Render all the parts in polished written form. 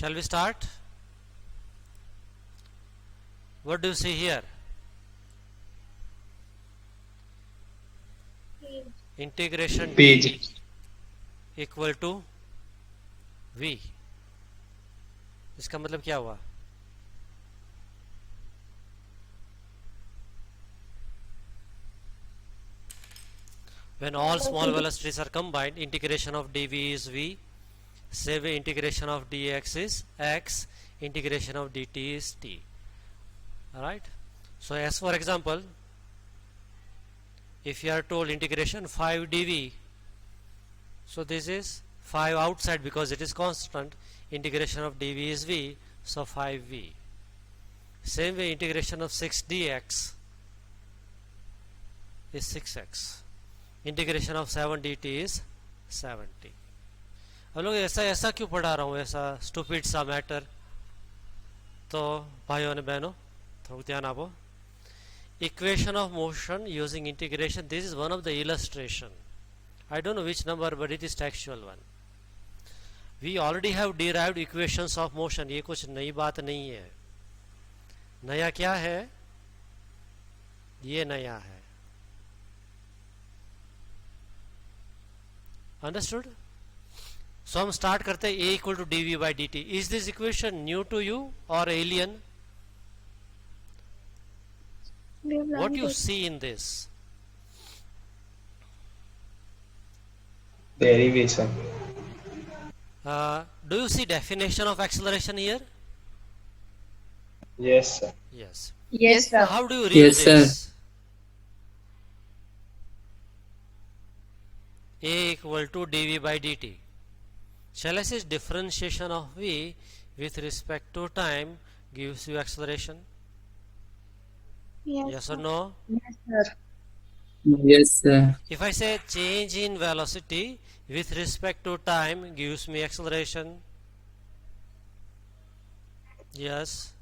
Shall we start? What do you see here? Integration Page. d equal to v. इसका मतलब क्या हुआ? When all small velocities are combined, integration of dv is v. Same way integration of dx is x. Integration of dt is t. Alright. So as for example, if you are told integration 5 dv, so this is 5 outside because it is constant. Integration of dv is v, so 5v. Same way integration of 6 dx is 6x. Integration of 7 dt is 70. अब लोग ऐसा क्यों पढ़ा रहा हूँ, ऐसा stupid सा matter? तो भाइयों ने बहनों थोड़ा ध्यान आपो. Equation of motion using integration, this is one of the illustration. I don't know which number but it is textual one. We already have derived equations of motion. ये कुछ नई बात नहीं है. नया क्या है? ये नया है. अंडरस्टूड? सो हम स्टार्ट करते हैं a equal to d v by d t. Is this equation new to you और alien? What you see in this? Derivation. Do you see definition of acceleration here? Yes, sir. Yes. Yes, sir. How do you read Yes, sir. this? A equal to dv by dt. Shall I say differentiation of v with respect to time gives you acceleration? Yes or no? Yes, sir. Yes, sir. If I say change in velocity with respect to time gives me acceleration? Yes.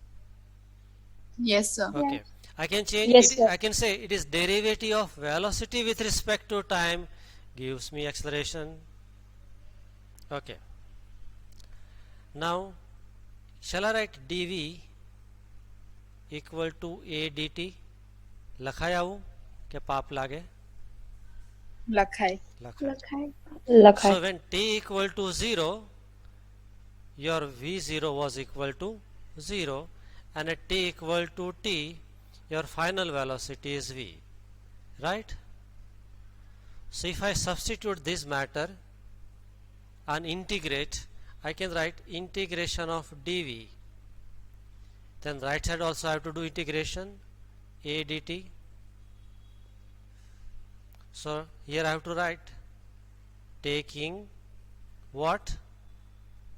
Yes, sir. Okay. I can change Yes, it. sir. I can say it is derivative of velocity with respect to time gives me acceleration. Okay. Now, shall I write dv equal to a dt? लखाया हूँ क्या पाप लागे? लखाई. लखाया. So when t equal to 0, your v0 was equal to 0, and at t equal to t, your final velocity is v. Right? So if I substitute this matter and integrate, I can write integration of dv. Then right side also I have to do integration a dt. So here I have to write taking what?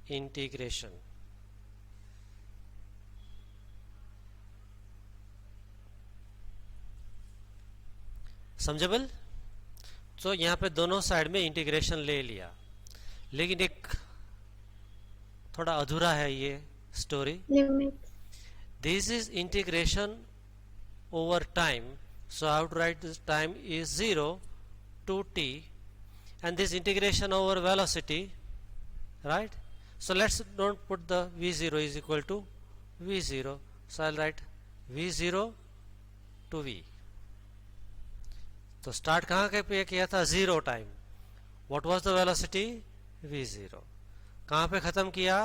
Integration. समझेबल? तो यहाँ पे दोनों side में integration ले लिया, लेकिन एक थोड़ा अधूरा है ये story. This is integration over time, so I have to write this time is 0 to t, and this integration over velocity, right? So let's don't put the v0 is equal to v0, so I'll write v0 to v. तो start कहाँ के पे किया था? 0 time. What was the velocity? v0. कहाँ पे खत्म किया?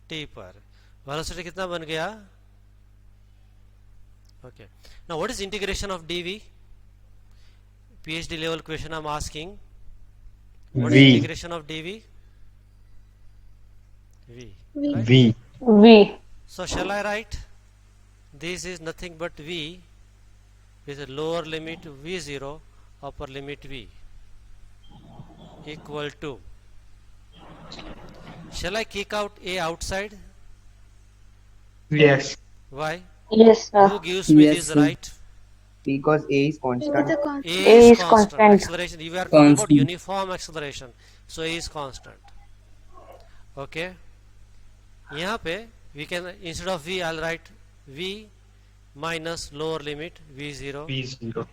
t पर. वेलोसिटी कितना बन गया? Okay. Now what is integration of dv? PhD level question I'm asking. What is V. integration of dv? v. Right? V. V. So shall I write this is nothing but v with a lower limit v0, upper limit v, equal to, shall I kick out a outside? Yes. Why? Yes, sir. Who gives me Yes, this sir. right? Because A is constant. A is constant. constant. Acceleration, you are talking about Constant. uniform acceleration, so A is constant. Okay. यहाँ पे we can, instead of v I'll write v minus lower limit v0 V0.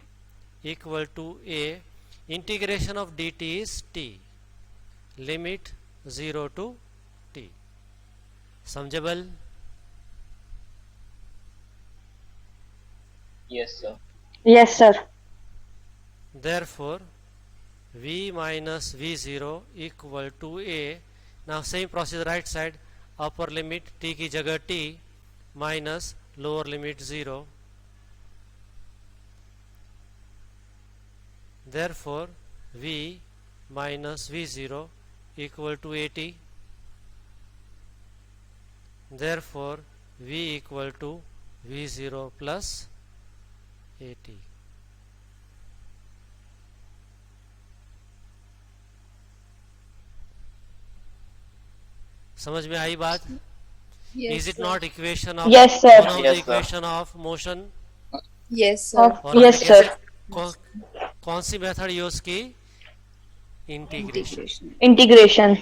equal to a. Integration of dt is t, limit 0 to t. समझेबल? Yes, sir. Yes, sir. Therefore v minus v0 equal to a. Now same process right side, upper limit t की जगह t minus lower limit 0. Therefore v minus v0 equal to at. Therefore v equal to v0 plus at. समझ में आई बात? Yes, Is it sir. not equation of Yes, sir. one of the Yes, sir. equation of motion? Yes, sir. और हमने Yes, कैसे sir. कौन सी method use की? Integration. Integration. Integration.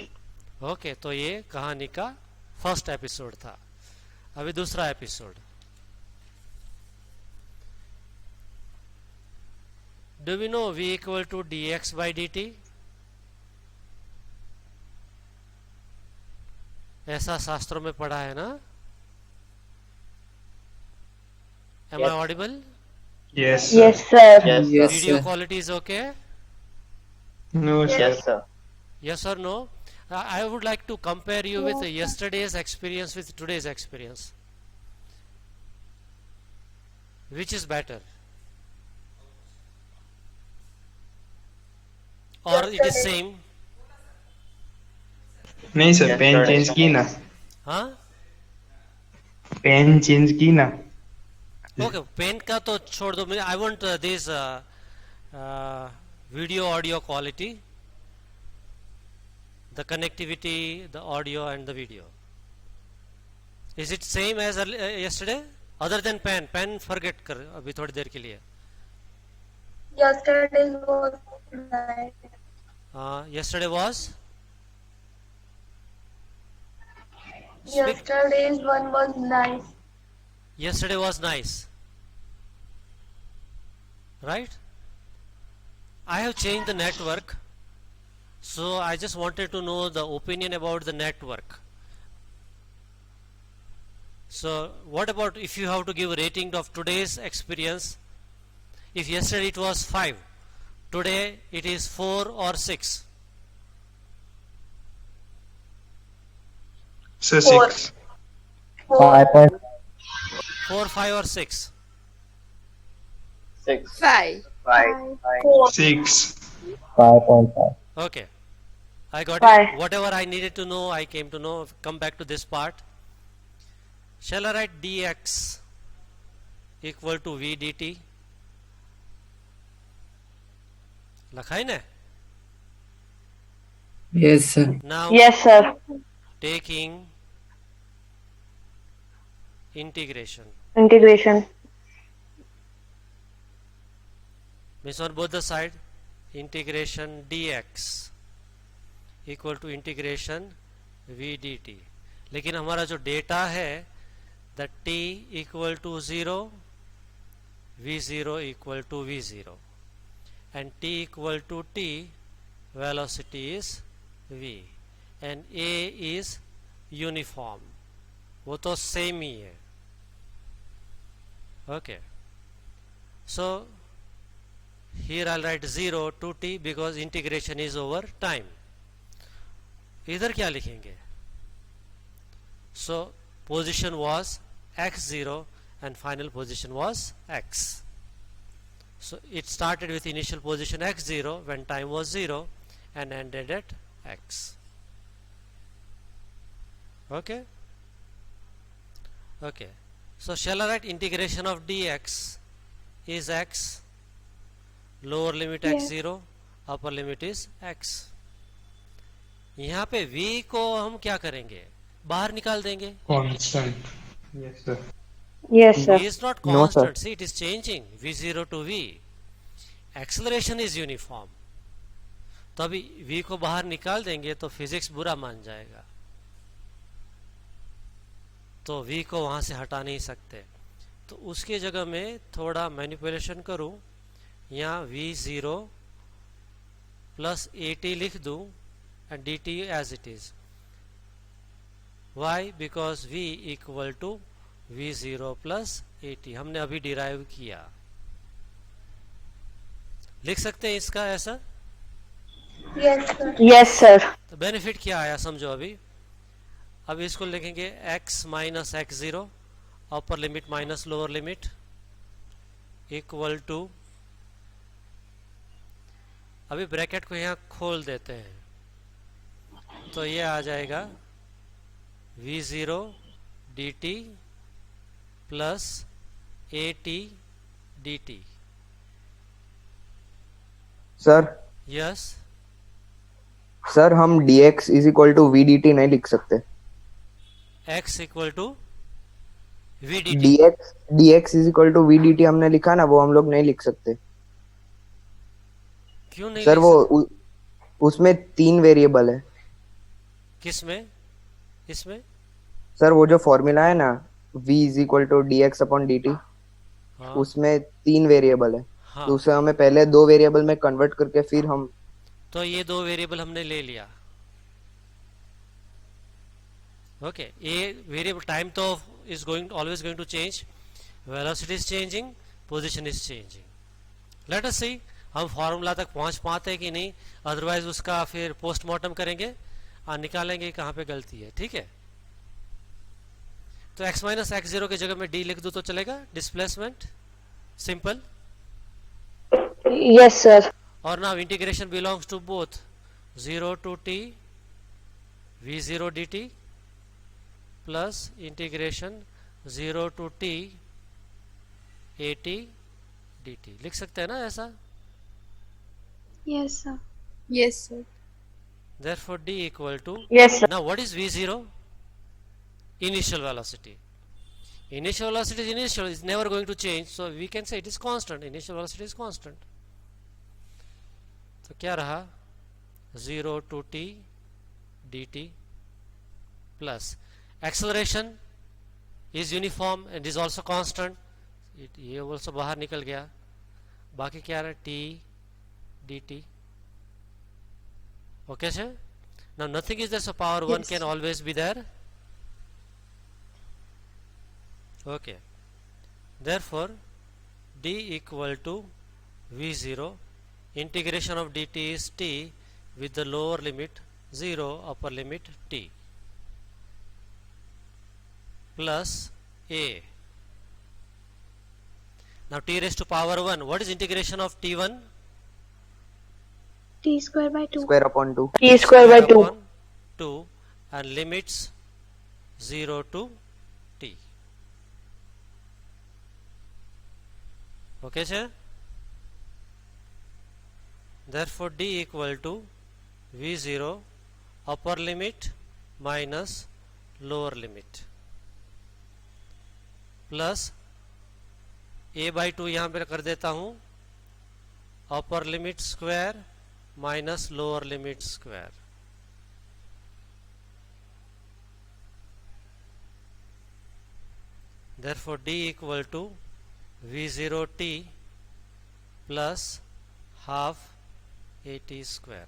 Okay, तो ये कहानी का फर्स्ट एपिसोड था. अभी दूसरा episode. Do we know v equal to dx by dt? ऐसा शास्त्रों में पढ़ा है ना? Am I audible? Yes, sir. Yes, sir. Yes, Yes, sir. Video sir. quality is okay? No, sir. Yes, sir. Yes or no? I would like to compare you with yesterday's experience with today's experience. Which is better? Or it is same? नहीं sir, Yes, pen sir. Change की ना. हाँ? Pen change की ना. Okay, pen का तो छोड़ दो. I want this video audio quality, the connectivity, the audio and the video. Is it same as yesterday? Other than pen forget कर अभी थोड़ी देर के लिए. Yesterday was nice. Yesterday was? Yesterday's one was nice. Yesterday was nice. Right? I have changed the network. So I just wanted to know the opinion about the network. So what about if you have to give a rating of today's experience? If yesterday it was 5, today it is 4 or 6? Sir Four. 6. 4, 5 or 6? 6. 5. 5. 4. 6. Okay, I got Why? it. Whatever I needed to know, I came to know. Come back to this part. Shall I write dx equal to v dt? लखा है ना? Yes, sir. Now Yes, sir. taking integration Integration. means on both the side, integration dx equal to integration v dt. लेकिन हमारा जो data है, the t equal to 0, v0 equal to v0 and t equal to t, velocity is v and a is uniform. वो तो same ही है. Okay, so here I'll write 0 to t because integration is over time. इधर क्या लिखेंगे? So position was x0 and final position was x. So it started with initial position x0 when time was 0 and ended at x. Okay. Okay. So shall I write integration of dx is x, lower limit x0, upper limit is x. यहाँ पे v को हम क्या करेंगे? बाहर निकाल देंगे. Constant. Yes, sir. Yes, sir. V is not No, sir. constant. See, it is changing. v0 to v. Acceleration is uniform. तो अभी v को बाहर निकाल देंगे तो फिजिक्स बुरा मान जाएगा. तो v को वहां से हटा नहीं सकते. तो उसके जगह में थोड़ा मैनिपुलेशन करूं, यहाँ v0 प्लस at लिख दूं and dt as it is. Why? Because v equal to v0 plus at हमने अभी डिराइव किया। लिख सकते हैं इसका ऐसा? Yes, sir. Yes, sir. तो बेनिफिट क्या आया समझो अभी। अब इसको लिखेंगे x minus x zero upper limit minus lower limit equal to, अभी ब्रैकेट को यहाँ खोल देते हैं तो ये आ जाएगा v0 dt plus at dt। Sir yes, sir हम dx is equal to v dt नहीं लिख सकते। x equal to v dt। dx is equal to v dt हमने लिखा ना, वो हम लोग नहीं लिख सकते क्यों नहीं सर। लिख वो सकते? उसमें 3 वेरिएबल है किस में? इसमें? सर। वो जो फॉर्मूला है ना v is equal to dx upon dt, हाँ उसमें 3 वेरिएबल है। हाँ, तो उसे हमें पहले 2 वेरिएबल में कन्वर्ट करके फिर हम, तो ये 2 वेरिएबल हमने ले लिया। ओके, ये वेरिएबल टाइम तो is going always going to change, velocity is changing, position is changing. Let us see हम फॉर्मूला तक पहुंच पाते हैं कि नहीं, अदरवाइज उसका फिर पोस्टमार्टम करेंगे और निकालेंगे कहाँ पे गलती है। ठीक है, तो x माइनस एक्स जीरो की जगह में d लिख दूं तो चलेगा, डिस्प्लेसमेंट सिंपल। Yes, sir. और now integration belongs to both 0 to t v0 dt plus integration 0 to t at dt। लिख सकते हैं ना ऐसा? Yes, sir. Yes, sir. Therefore d equal to, Yes, sir. now what is v0? Initial velocity. Initial velocity is initial, is never going to change, so we can say it is constant. Initial velocity is constant. तो क्या रहा? 0 to t dt plus acceleration is uniform and is also constant. ये also बाहर निकल गया। बाकी क्या रहा? t dt. Okay, sir? Now nothing is there, so power 1 Yes. can always be there. Okay, therefore d equal to v0, integration of dt is t with the lower limit 0, upper limit t, plus a. Now t raised to power 1, what is integration of t1? T square by 2. Square upon 2। T square by 2. upon 2 and limits 0 to t. Okay, sir? Therefore d equal to v0 upper limit minus lower limit plus a by 2 यहाँ पे कर देता हूँ, upper limit square minus lower limit square. Therefore d equal to v0 t plus half at square.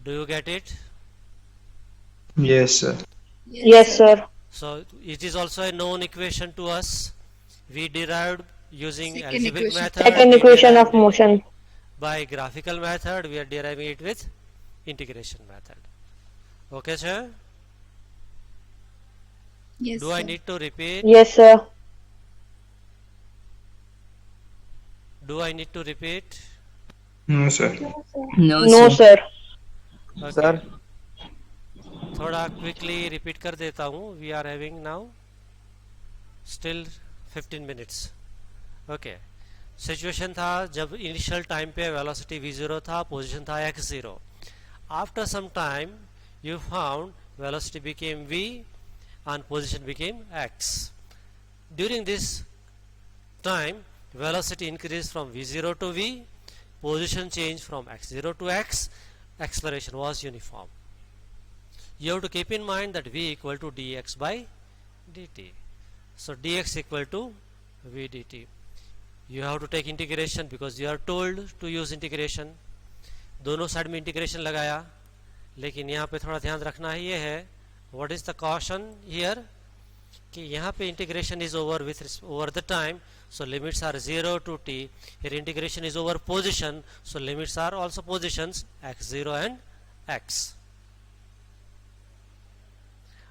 Do you get it? Yes, sir. Yes, sir. So it is also a known equation to us. We derived using Second algebraic equation. method. Second we equation of derived it motion. by graphical method. We are deriving it with integration method. Okay, sir? Yes, Do I sir. need to repeat? Yes, sir. Do I need to repeat? No, sir. No, No, sir. sir. Okay. Sir थोड़ा quickly repeat कर देता हूँ। We are having now still 15 minutes. Okay, situation था जब initial time पे velocity v0 था, position था x0। After some time you found velocity became v and position became x. During this time velocity increased from v0 to v, position changed from x0 to x, acceleration was uniform. You have to keep in mind that v equal to dx by dt. So dx equal to v dt. you have to take integration because you are told to use integration. दोनों side में integration लगाया, लेकिन यहाँ पे थोड़ा ध्यान रखना है ये है, what is the caution here, कि यहाँ पे integration is over with over the time, so limits are 0 to t. Here integration is over position, so limits are also positions x0 and x.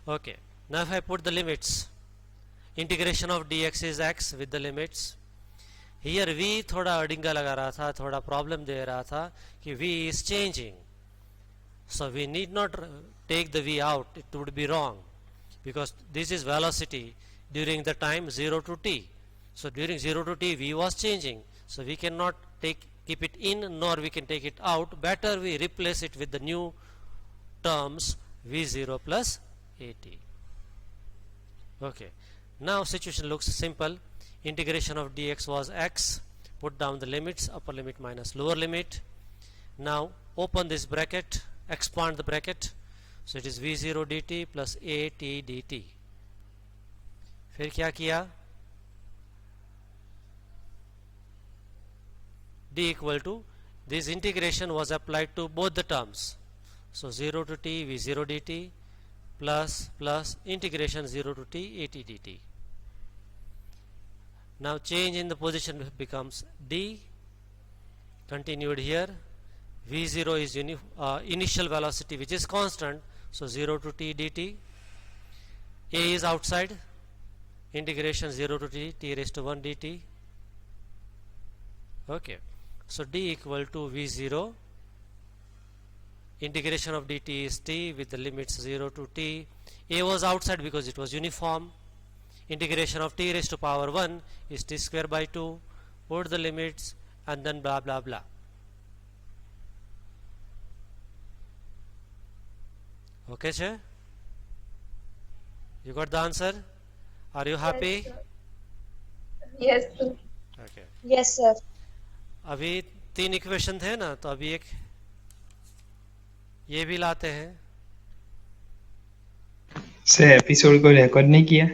Okay, now if I put the limits, integration of dx is x with the limits. Here v थोड़ा अडिंगा लगा रहा था, थोड़ा problem दे रहा था कि v is changing, so we need not take the v out, it would be wrong because this is velocity during the time 0 to t. So during 0 to t v was changing, so we cannot keep it in nor we can take it out. Better we replace it with the new terms v0 plus at. Okay, now situation looks simple. Integration of dx was x, put down the limits, upper limit minus lower limit. Now open this bracket, expand the bracket, so it is v0 dt plus at dt. फिर क्या किया, d equal to, this integration was applied to both the terms, so 0 to t v0 dt plus integration 0 to t at dt. Now change in the position becomes d, continued here, v0 is initial velocity which is constant, so 0 to t dt, a is outside, integration 0 to t raised to 1 dt. Okay, so d equal to v0, integration of dt is t with the limits 0 to t, a was outside because it was uniform, integration of t raised to power 1 is t square by 2, put the limits and then blah blah blah. Okay sir, you got the answer, are you happy? Yes, sir. Okay, Yes, sir. अभी 3 equation थे ना, तो अभी एक ये भी लाते हैं sir episode को रिकॉर्ड नहीं किया?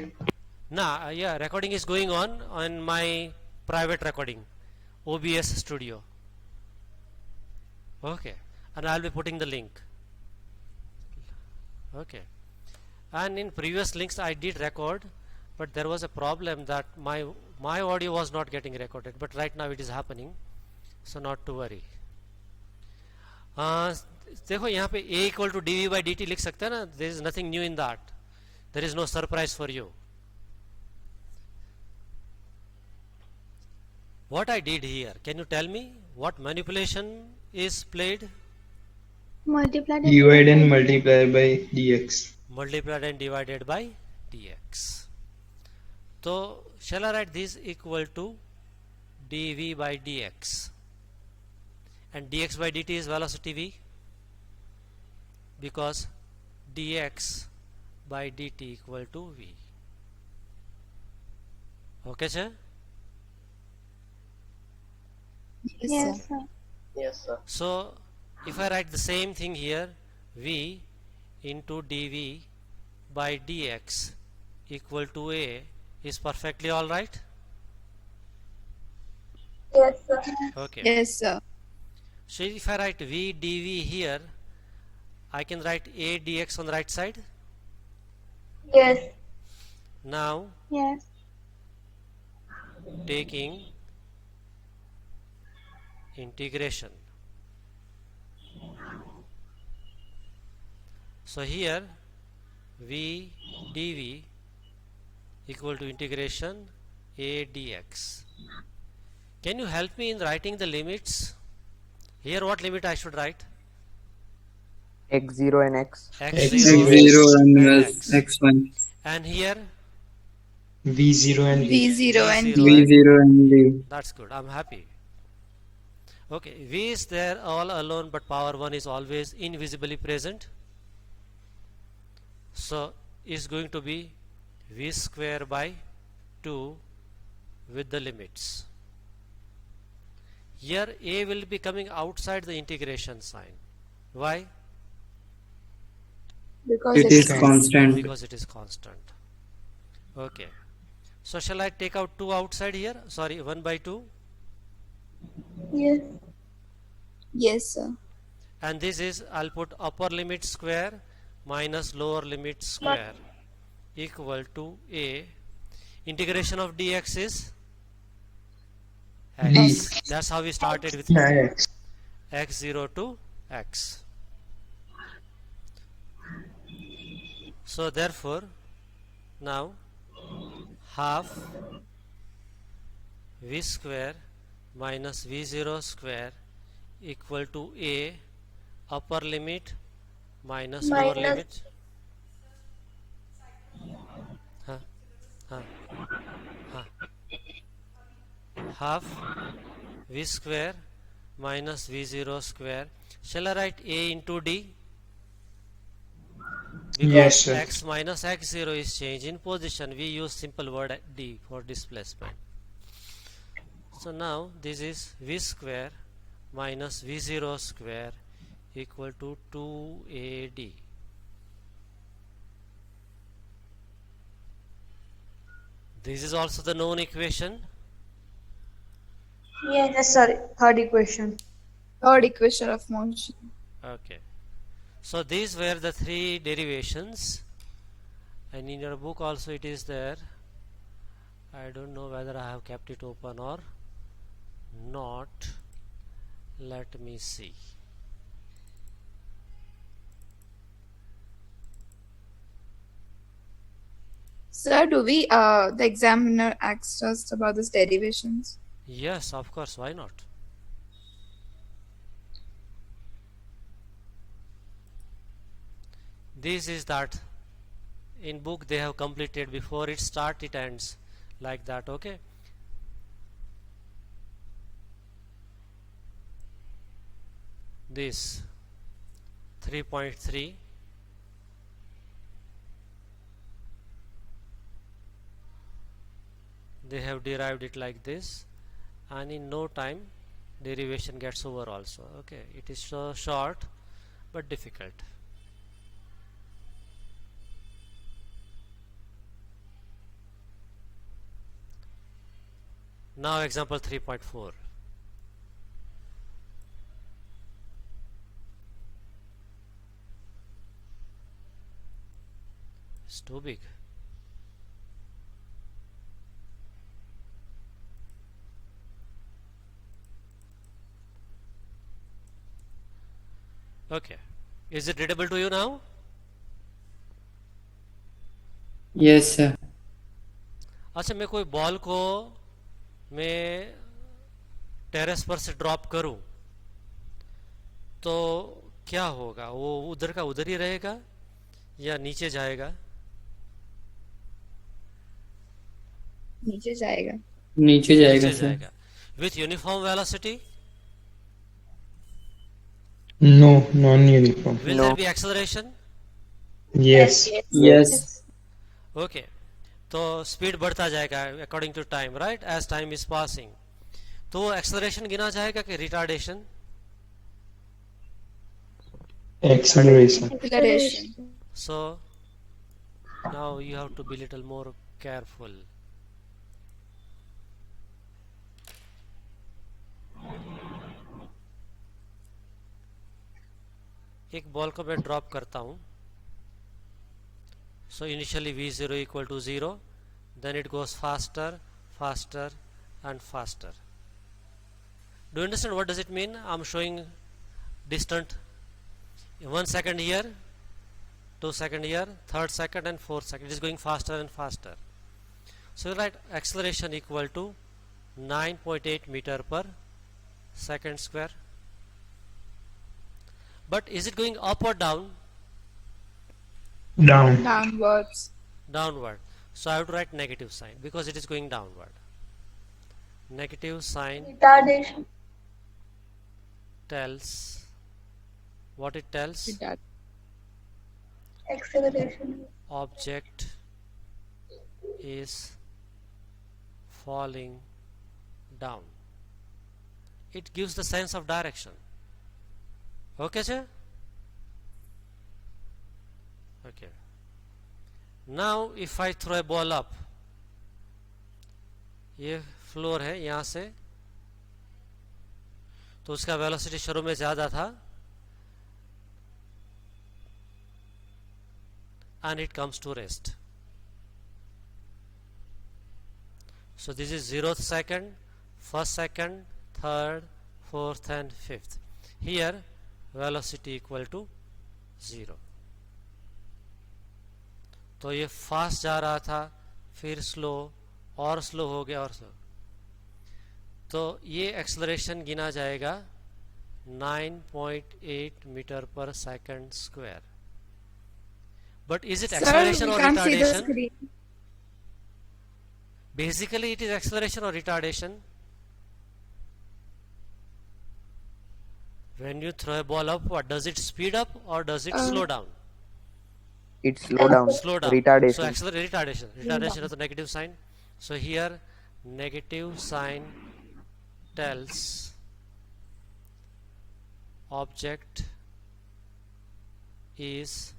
ना. yeah, recording is going on my private recording OBS studio. Okay, and I'll be putting the link. Okay, and in previous links I did record, but there was a problem that my audio was not getting recorded, but right now it is happening, so not to worry. देखो यहाँ पे a equal to dv by dt लिख सकते हैं ना, there is nothing new in that, there is no surprise for you. What I did here, can you tell me what manipulation is played? Multiplied Divide and multiply by dx. Multiplied and divided by dx. So shall I write this equal to dv by dx, and dx by dt is velocity v, because dx by dt equal to v. Okay sir? Yes, sir. Yes, sir. So if I write the same thing here, v into dv by dx equal to a is perfectly all right. Yes, sir. Okay. Yes, sir. So if I write v dv here, I can write a dx on the right side. Yes. Now Yes. taking integration. So here v dv equal to integration a dx. Can you help me in writing the limits? Here what limit I should write? x0 and x. x0 and x1. And here v0 and v. V0 and V0 D. v0 and v. That's good, I'm happy. Okay, v is there all alone, but power 1 is always invisibly present, so is going to be v square by 2 with the limits. Here a will be coming outside the integration sign. Why? Because It is Constant. constant. Because it is constant. Okay, So shall I take out 2 outside here? Sorry, 1 by 2. Yes. Yes, sir. And this is, I'll put upper limit square minus lower limit square equal to a. Integration of dx is x. D. That's how we started with Yeah, X. x0 to x. So therefore, now half v square minus v0 square equal to a upper limit minus lower Minus. limit. Huh? Huh? Huh? Half v square minus v0 square. Shall I write a into d? Because Yes, sir. x minus x0 is change in position, we use simple word d for displacement. So now this is v square minus v0 square equal to 2ad. This is also the known equation. Yes. Sorry, third equation. Third equation of motion. Okay. So these were the 3 derivations, and in your book also it is there. I don't know whether I have kept it open or not. Let me see. Sir, do we, the examiner asked us about these derivations? Yes, of course, why not? This is that in book they have completed, before it start it ends like that. Okay, this 3.3 they have derived it like this, and in no time derivation gets over also. Okay, it is so short but difficult. Now example 3.4. It's too big. Okay, is it readable to you now? Yes, sir. अच्छा, मैं कोई ball को मैं terrace पर से drop करूं तो क्या होगा? वो उधर का उधर ही रहेगा या नीचे जाएगा? नीचे जाएगा. नीचे जाएगा नीचे सर. जाएगा. With uniform velocity, No, non-uniform. will No. there be acceleration? Yes. Yes. Okay, तो स्पीड बढ़ता जाएगा according to time, right, as time is passing. तो एक्सेलरेशन गिना जाएगा कि retardation? Acceleration. Acceleration. So now you have to be little more careful. एक ball को मैं ड्रॉप करता हूं. So initially v0 equal to 0, then it goes faster, faster and faster. Do you understand what does it mean? I'm showing distant 1 second here, 2 second here, 3rd second and 4th second. It is going faster and faster. So you write acceleration equal to 9.8 meter per second square. But is it going up or down? Down. Downwards. Downward. So I have to write negative sign because it is going downward. Negative sign Retardation. tells what it tells? Retard. Acceleration. Object is falling down. It gives the sense of direction. Okay, sir? Okay. Now if I throw a ball up, ये floor है यहाँ से, तो उसका velocity शुरू में ज़्यादा था and it comes to rest. So this is 0th second, 1st second, 3rd, 4th and 5th. Here velocity equal to 0. तो ये फास्ट जा रहा था, फिर स्लो और स्लो हो गया और स्लो, तो ये एक्सेलरेशन गिना जाएगा 9.8 मीटर पर second square. But is it Sir, acceleration we or can't see the retardation? screen. Basically it is acceleration or retardation. When you throw a ball upward, does it speed up or does it slow down? It slow down. Slow down. Retardation. So accelerate, retardation. Retardation is a negative sign. So here negative sign tells object is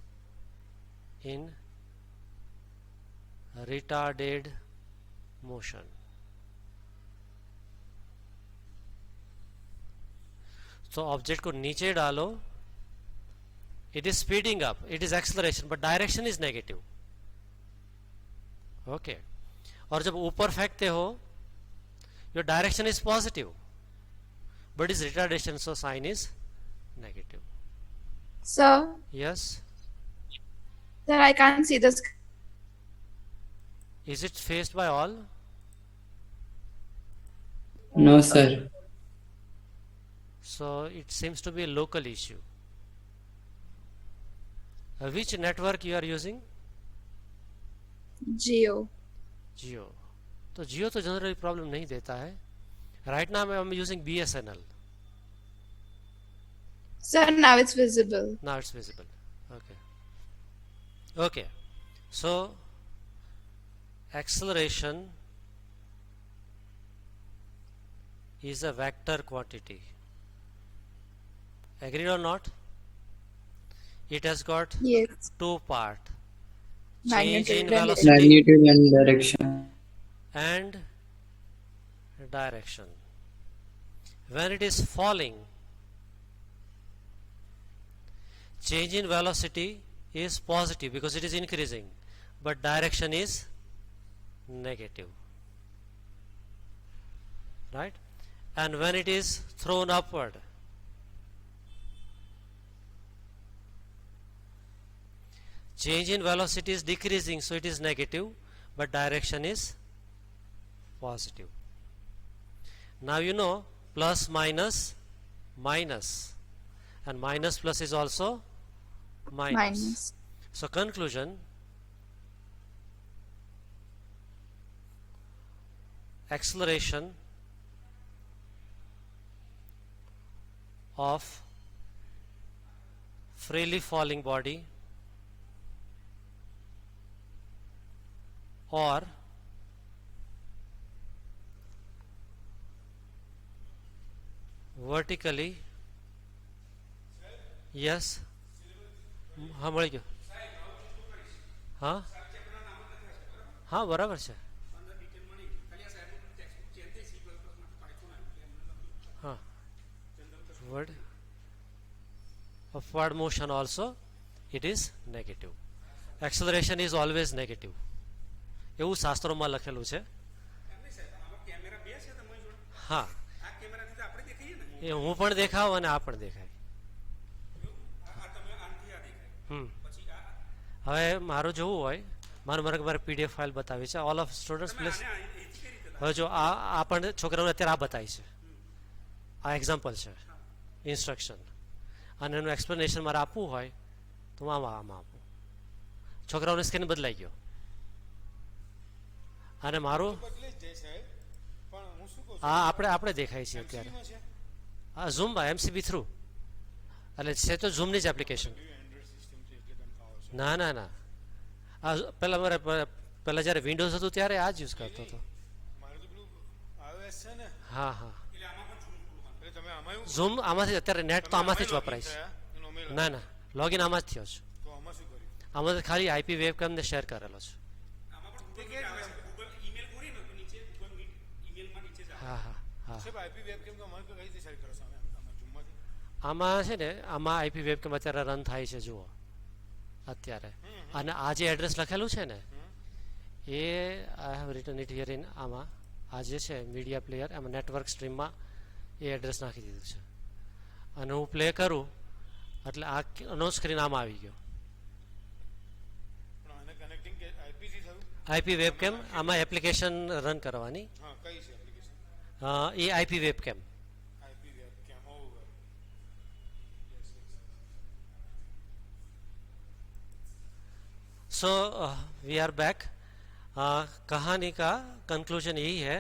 in retarded motion. So object को नीचे डालो, it is speeding up, it is acceleration, but direction is negative. Okay. और जब ऊपर फेंकते हो, your direction is positive, but is retardation, so sign is negative. Sir, Yes. sir, I can't see the screen. Is it faced by all? No, sir. So it seems to be a local issue. Which network you are using? Geo. Jio. तो Jio तो generally problem नहीं देता है. Right now I am using BSNL. Sir, now it's visible. Now it's visible. Okay. Okay. So acceleration is a vector quantity. Agreed or not? It has got Yes. two parts. Change Magnitude in and velocity Magnitude and direction. and direction. When it is falling, change in velocity is positive because it is increasing, but direction is negative, right? And when it is thrown upward, change in velocity is decreasing, so it is negative, but direction is positive. Now you know plus minus minus, and minus plus is also minus. Minus. So conclusion, acceleration of freely falling body or vertically, yes, हाँ મળી ગયો. હા હા બરાબર છે. હા word upward motion also it is negative. Acceleration is always negative. એવું શાસ્ત્રોમાં લખેલું છે. હા એ હું પણ દેખાવ અને આ પણ દેખાય. હવે મારું જોવું હોય, મારે પીડીએફ ફાઇલ બતાવી છે. All of students please. હવે જો આ પણ છોકરાઓને અત્યારે આ બતાવી છે, આ એક્ઝામ્પલ છે, ઇન્સ્ટ્રક્શન, અને એનું એક્સપ્લેનેશન મારે આપવું હોય તો હું આમાં આપું. છોકરાઓને સ્ક્રીન બદલાઈ ગયો અને મારું આ આપણે દેખાય છે અત્યારે. હા ઝૂમ એમસીબી થ્રુ, એટલે છે તો ઝૂમની જ એપ્લિકેશન. ના ના ના, આ પહેલાં જ્યારે વિન્ડોઝ હતું ત્યારે આ જ યુઝ કરતો હતો. હા હા, ઝૂમ આમાંથી અત્યારે નેટ તો આમાંથી જ વપરાય છે. ના ના, લોગિન આમાં જ થયો છું. આમાં ખાલી આઈપી વેબકેમને શેર કરેલો છે. આમાં છે ને આમાં આઈપી વેબકેમ અત્યારે રન થાય છે જુઓ અત્યારે અને આ જે એડ્રેસ લખેલું છે ને એ I have written it here in આમાં આ જે છે મીડિયા પ્લેયર એમાં નેટવર્ક સ્ટ્રીમમાં એ એડ્રેસ નાખી દીધું છે અને હું પ્લે કરું એટલે આનો સ્ક્રીન આમાં આવી ગયો આઈપી વેબકેમ આમાં એપ્લિકેશન રન કરવાની એ IP webcam so we are back कहानी का कंक्लूजन यही है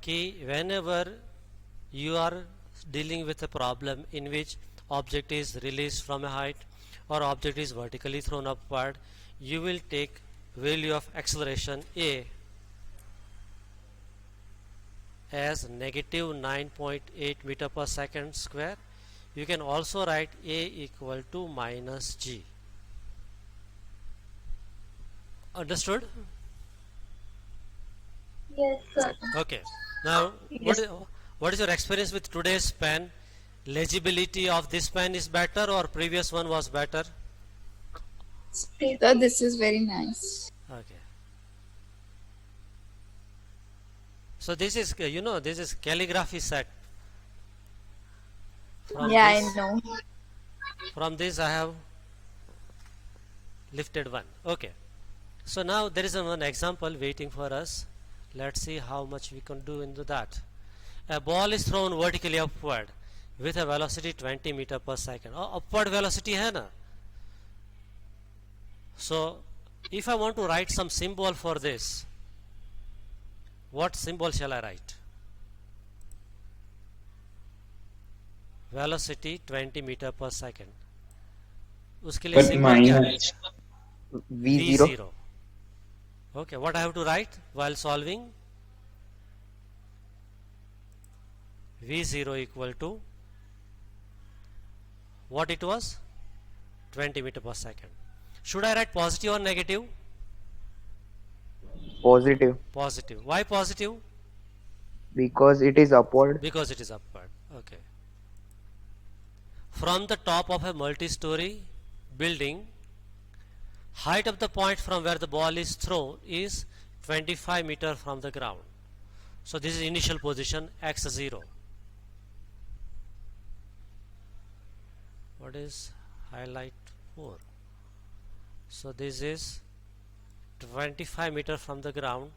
कि whenever you are dealing with a problem in which object is release from a height और object is vertically thrown upward you will take value of acceleration a as negative 9.8 meter per second square. You can also write a equal to minus g. Understood? Yes, sir. Okay. Now, what is your experience with today's pen? Legibility of this pen is better or previous one was better? So this is very nice. Okay. So this is, you know, this is calligraphy set. Yeah, I know. From this I have lifted one. Okay. So now there is one example waiting for us. Let's see how much we can do into that. A ball is thrown vertically upward with a velocity 20 meter per second. Oh, upward velocity hai na? So if I want to write some symbol for this, what symbol shall I write? Velocity 20 meter per second. उसके लिए But symbol क्या है? minus. V0. Okay, what I have to write while solving? V0 equal to what it was? 20 meter per second. Should I write positive or negative? Positive. Positive. Why positive? Because it is upward. Because it is upward. Okay. From the top of a multi-story building, height of the point from where the ball is thrown is 25 meter from the ground. So this is initial position x0. What is highlight 4? So this is 25 meter from the ground.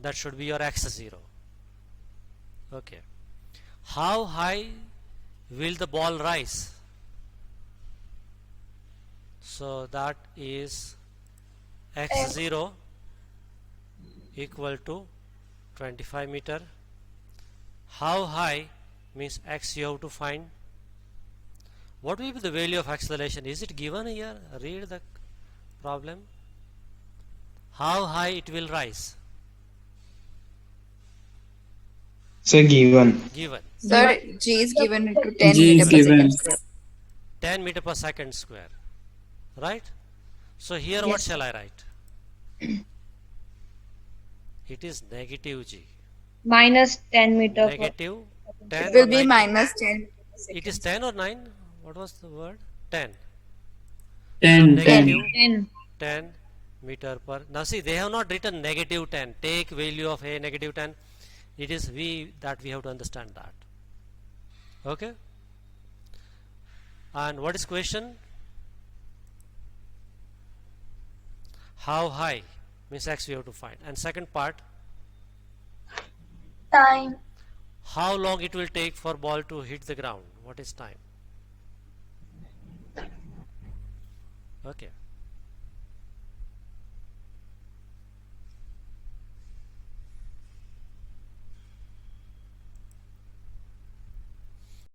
That should be your x0. Okay. How high will the ball rise? So that is x0 equal to 25 meter. How high means x you have to find. What will be the value of acceleration? Is it given here? Read the problem. How high it will rise? Sir, given. Given. Sir, G is given to 10 G meter is per given. second square. 10 meter per second square. Right? So here what Yes. shall I write? It is negative G. Minus 10 meter. Negative 10 It will or be 9? minus 10. It is 10 or 9? What was the word? 10. 10, 10. Negative 10. 10 meter per. Now see, they have not written negative 10. Take value of a negative 10. It is that we have to understand that. Okay? And what is question? How high means x we have to find. And second part, Time. how long it will take for ball to hit the ground. What is time? Okay.